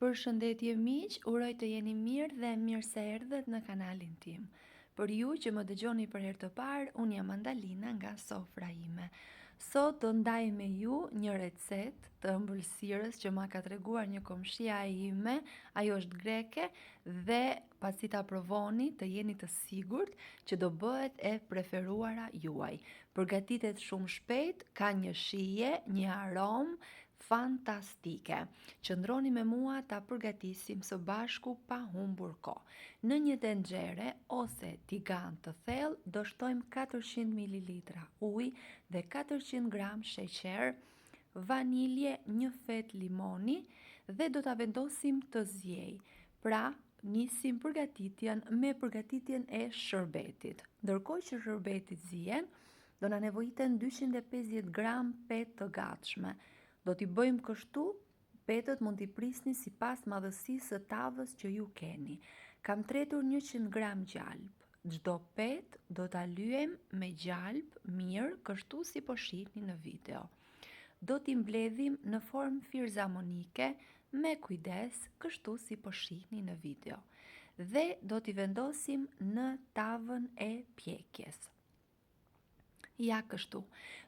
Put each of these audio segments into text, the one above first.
Përshëndetje miq, uroj të jeni mirë dhe mirë se erdhët në kanalin tim. Për ju që më dëgjoni për herë të parë, unë jam Andalina nga sofra ime. Sot do ndaj me ju një recet të ëmbëlsirës që ma ka treguar një komshia ime, ajo është greke dhe pasi ta provoni të jeni të sigurt që do bëhet e preferuara juaj. Përgatitet shumë shpejt, ka një shije, një aromë fantastike. Qëndroni me mua ta përgatisim së bashku pa humbur kohë. Në një tenxhere ose tigan të thellë do shtojmë 400 ml ujë dhe 400 gram sheqer, vanilje, një fet limoni dhe do ta vendosim të ziej. Pra, nisim përgatitjen me përgatitjen e shërbetit. Ndërkohë që shërbeti zihen, do na nevojiten 250 gram petë të gatshme. Do t'i bëjmë kështu, petët mund t'i prisni sipas madhësisë së tavës që ju keni. Kam tretur 100 gram gjalp. Çdo petë do ta lyejm me gjalp mirë, kështu si po shihni në video. Do t'i mbledhim në formë firzamonike me kujdes, kështu si po shihni në video. Dhe do t'i vendosim në tavën e pjekjes. Ja kështu.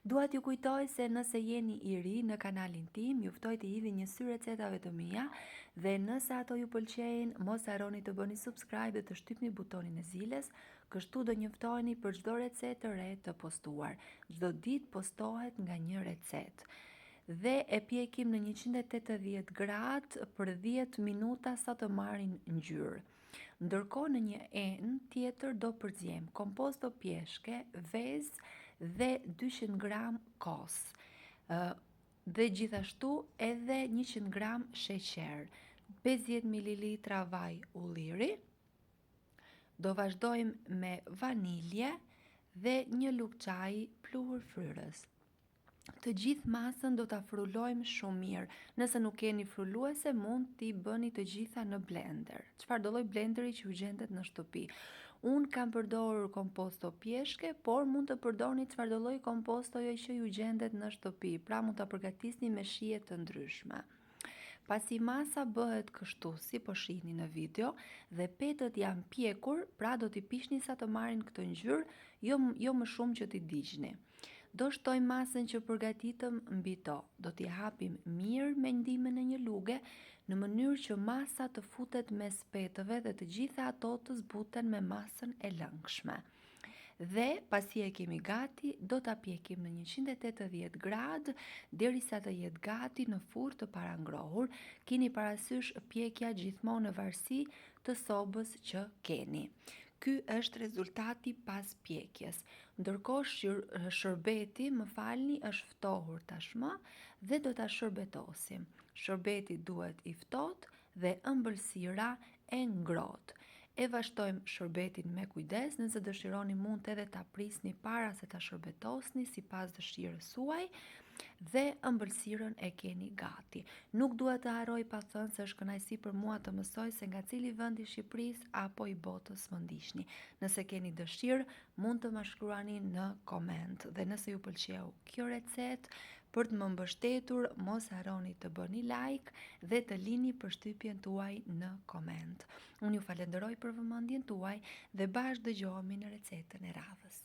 Dua t'ju kujtoj se nëse jeni i ri në kanalin tim, ju ftoj të hidhni një sy recetave të mia dhe nëse ato ju pëlqejnë, mos harroni të bëni subscribe dhe të shtypni butonin e zilës, kështu do njoftoheni për çdo recetë të re të postuar. Çdo ditë postohet nga një recetë. Dhe e pjekim në 180 gradë për 10 minuta sa të marrin ngjyrë. Ndërkohë në një enë tjetër do përziejmë komposto pjeshke, vezë dhe 200 gram kos. Dhe gjithashtu edhe 100 gram sheqer, 50 ml vaj ulliri. Do vazhdojmë me vanilje dhe një lugë çaji pluhur fryrës. Të gjithë masën do ta frulojmë shumë mirë. Nëse nuk keni fruluese, mund t'i bëni të gjitha në blender. Çfarëdo lloj blenderi që ju gjendet në shtëpi. Unë kam përdorur komposto pjeshke, por mund të përdorni çfarëdo lloj kompostoje që ju gjendet në shtëpi. Pra mund ta përgatisni me shije të ndryshme. Pasi masa bëhet kështu si po shihni në video dhe petët janë pjekur, pra do t'i pishni sa të marrin këtë ngjyrë, jo më shumë që t'i digjni. Do shtojmë masën që përgatitëm mbi to. Do t'i hapim mirë me ndihmën e një luge në mënyrë që masa të futet mes petëve dhe të gjitha ato të zbuten me masën e lëngshme. Dhe pasi e kemi gati, do ta pjekim në 180 gradë derisa të jetë gati në furrë të parangrohur. Keni parasysh pjekja gjithmonë në varësi të sobës që keni. Ky është rezultati pas pjekjes. Ndërkohë shërbeti, më falni, është ftohur tashmë dhe do ta shërbetosim. Shërbeti duhet i ftohtë dhe ëmbëlsira e ngrohtë. E vazhdojmë shërbetin me kujdes, nëse dëshironi mund edhe ta prisni para se ta shërbetosni sipas dëshirës suaj dhe ëmbëlsirën e keni gati. Nuk dua të harroj pa thënë se është kënaqësi për mua të mësoj se nga cili vend i Shqipërisë apo i botës më ndiqni. Nëse keni dëshirë, mund të më shkruani në koment. Dhe nëse ju pëlqeu kjo recetë, për të më mbështetur, mos harroni të bëni like dhe të lini përshtypjen tuaj në koment. Unë ju falenderoj për vëmendjen tuaj dhe bashkë dëgjohemi në recetën e radhës.